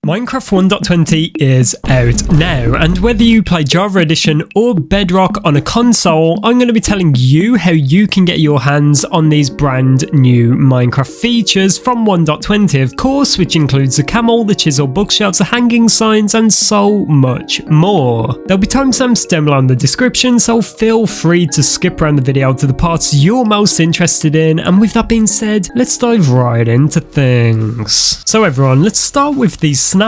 Minecraft 1.20 is out now, and whether you play Java Edition or Bedrock on a console, I'm going to be telling you how you can get your hands on these brand new Minecraft features from 1.20, of course, which includes the camel, the chisel bookshelves, the hanging signs, and so much more. There'll be timestamps down below in the description, so feel free to skip around the video to the parts you're most interested in, and with that being said, let's dive right into things. So everyone, let's start with the snapshot,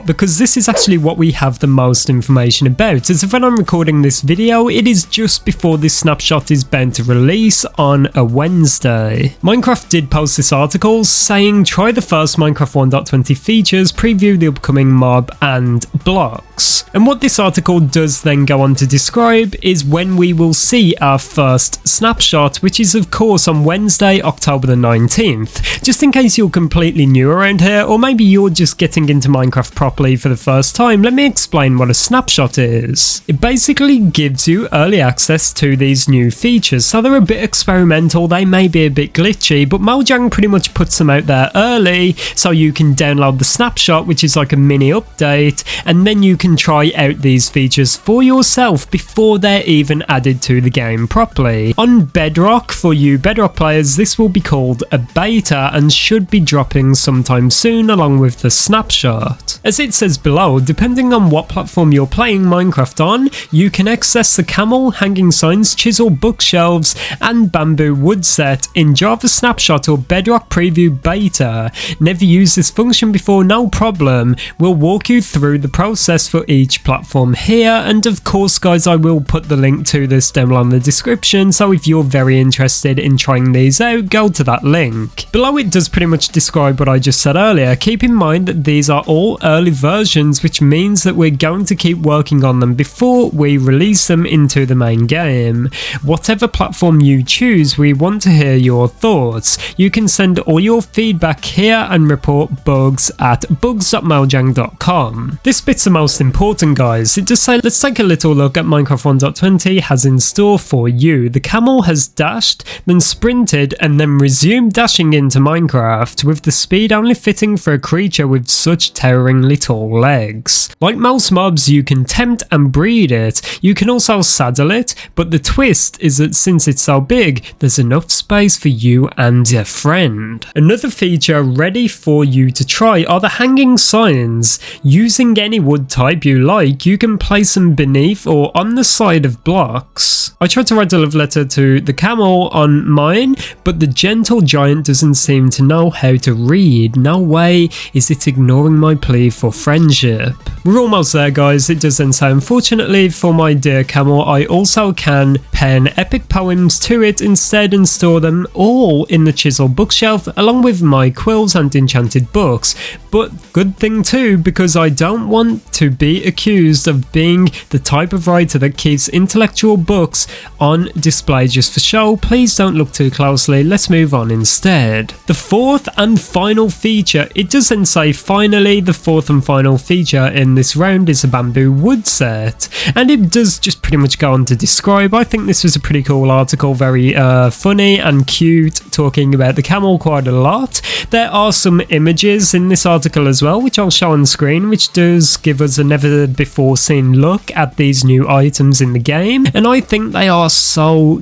because this is actually what we have the most information about, as if when I'm recording this video, it is just before this snapshot is bound to release on a Wednesday. Minecraft did post this article saying try the first Minecraft 1.20 features, preview the upcoming mob and blocks. And what this article does then go on to describe is when we will see our first snapshot, which is of course on Wednesday, October the 19th. Just in case you're completely new around here, or maybe you're just getting into Minecraft properly for the first time, let me explain what a snapshot is. It basically gives you early access to these new features, so they're a bit experimental, they may be a bit glitchy, but Mojang pretty much puts them out there early, so you can download the snapshot, which is like a mini update, and then you can try out these features for yourself before they're even added to the game properly. On Bedrock, for you Bedrock players, this will be called a beta and should be dropping sometime soon along with the snapshot. As it says below, depending on what platform you're playing Minecraft on, you can access the camel, hanging signs, chisel bookshelves, and bamboo wood set in Java Snapshot or Bedrock Preview Beta. Never used this function before? No problem. We'll walk you through the process for each platform here, and of course guys, I will put the link to this down below in the description, so if you're very interested in trying these out, go to that link. Below it does pretty much describe what I just said earlier. Keep in mind that these are all early versions, which means that we're going to keep working on them before we release them into the main game. Whatever platform you choose, we want to hear your thoughts. You can send all your feedback here and report bugs at bugs.mojang.com. This bit's the most important, guys. It does say, let's take a little look at Minecraft 1.20 has in store for you. The camel has dashed, then sprinted, and then resumed dashing into Minecraft, with the speed only fitting for a creature with such towering tall legs. Like most mobs, you can tempt and breed it. You can also saddle it, but the twist is that since it's so big, there's enough space for you and your friend. Another feature ready for you to try are the hanging signs. Using any wood type you like, you can place them beneath or on the side of blocks. I tried to write a love letter to the camel on mine, but the gentle giant doesn't seem to know how to read. No way is it ignoring my plea for friendship. We're almost there, guys. It does then say, unfortunately for my dear camel, I also can pen epic poems to it instead and store them all in the chisel bookshelf along with my quills and enchanted books. But good thing too, because I don't want to be accused of being the type of writer that keeps intellectual books on display just for show. Please don't look too closely, let's move on instead. The fourth and final feature, it does then say finally the fourth and final feature in this round is a bamboo wood set, and it does just pretty much go on to describe. I think this was a pretty cool article, very funny and cute, talking about the camel quite a lot. There are some images in this article as well, which I'll show on screen, which does give us a never before seen look at these new items in the game, and I think they are so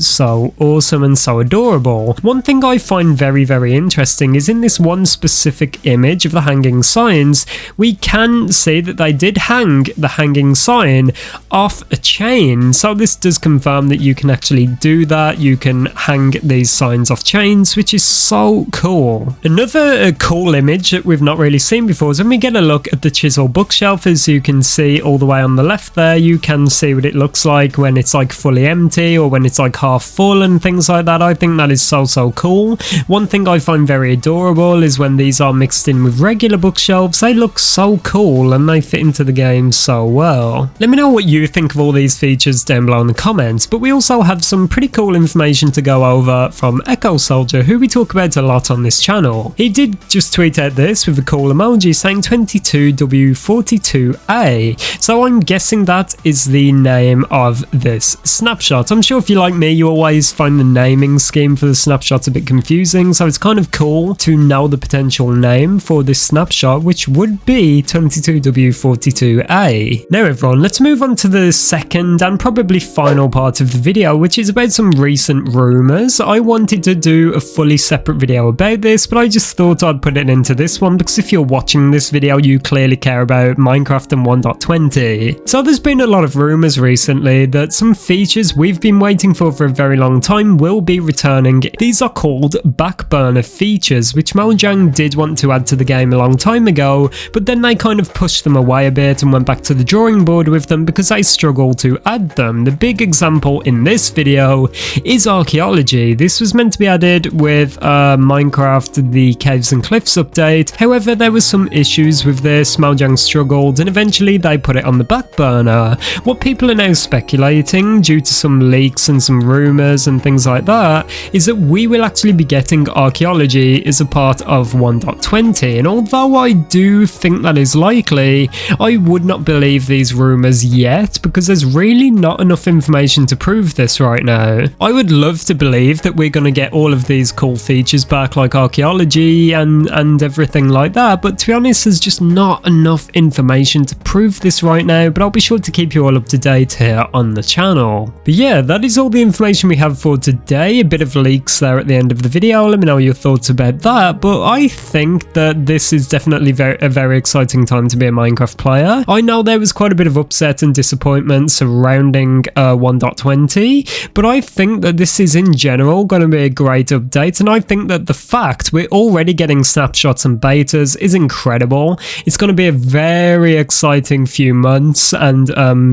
awesome and so adorable. One thing I find very interesting is in this one specific image of the hanging signs, we can see that they did hang the hanging sign off a chain, so this does confirm that you can actually do that. You can hang these signs off chains, which is so cool. Another cool image that we've not really seen before is when we get a look at the chisel bookshelf. As you can see all the way on the left there, you can see what it looks like when it's like fully empty or when it's like half full and things like that. I think that is so cool. One thing I find very adorable is when these are mixed in with regular bookshelves. They look so cool and they fit into the game so well. Let me know what you think of all these features down below in the comments, but we also have some pretty cool information to go over from Echo Soldier, who we talk about a lot on this channel. He did just tweet out this with a cool emoji saying 22w42a, so I'm guessing that is the name of this snapshot. I'm sure if you're like me, you always find the naming scheme for the snapshot a bit confusing, so it's kind of cool to know the potential name for this snapshot, which would would be 22w42a. Now everyone, let's move on to the second and probably final part of the video, which is about some recent rumours. I wanted to do a fully separate video about this, but I just thought I'd put it into this one because if you're watching this video, you clearly care about Minecraft and 1.20. So there's been a lot of rumours recently that some features we've been waiting for a very long time will be returning. These are called back burner features, which Mojang did want to add to the game a long time ago, but then they kind of pushed them away a bit and went back to the drawing board with them because they struggled to add them. The big example in this video is Archaeology. This was meant to be added with Minecraft the Caves and Cliffs update. However, there was some issues with this, Mojang struggled, and eventually they put it on the back burner. What people are now speculating, due to some leaks and some rumours and things like that, is that we will actually be getting Archaeology as a part of 1.20, and although I do think that is likely, I would not believe these rumours yet because there's really not enough information to prove this right now. I would love to believe that we're going to get all of these cool features back like Archaeology and everything like that, but to be honest there's just not enough information to prove this right now, but I'll be sure to keep you all up to date here on the channel. But yeah, that is all the information we have for today. A bit of leaks there at the end of the video, let me know your thoughts about that, but I think that this is definitely a very exciting time to be a Minecraft player. I know there was quite a bit of upset and disappointment surrounding 1.20, but I think that this is in general going to be a great update, and I think that the fact we're already getting snapshots and betas is incredible. It's going to be a very exciting few months and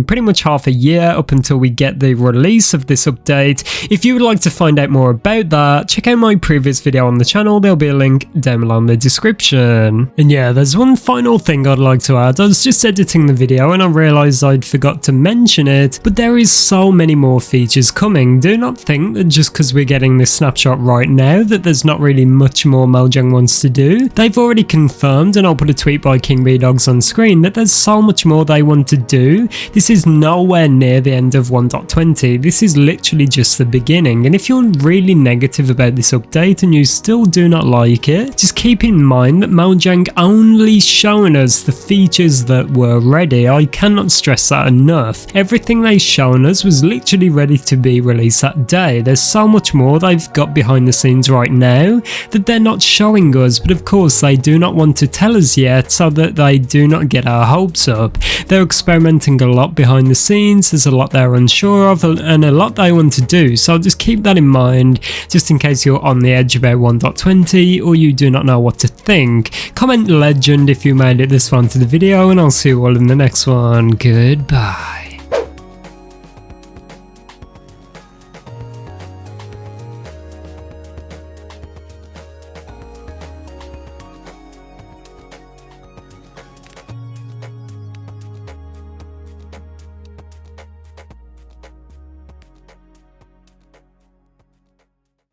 pretty much half a year up until we get the release of this update. If you would like to find out more about that, check out my previous video on the channel, there'll be a link down below in the description. And yeah, there's one final thing I'd like to add. I was just editing the video and I realised I'd forgot to mention it, but there is so many more features coming. Do not think that just because we're getting this snapshot right now that there's not really much more Mojang wants to do. They've already confirmed, and I'll put a tweet by King B Dogs on screen, that there's so much more they want to do. This is nowhere near the end of 1.20. This is literally just the beginning, and if you're really negative about this update and you still do not like it, just keep in mind that Mojang only shown us the features that were ready. I cannot stress that enough. Everything they've shown us was literally ready to be released that day. There's so much more they've got behind the scenes right now that they're not showing us, but of course they do not want to tell us yet so that they do not get our hopes up. They're experimenting a lot behind the scenes, there's a lot they're unsure of and a lot they want to do, so just keep that in mind just in case you're on the edge about 1.20 or you do not know what to think. Comment legend if you made it this far into the video, and I'll see you all in the next one. Goodbye.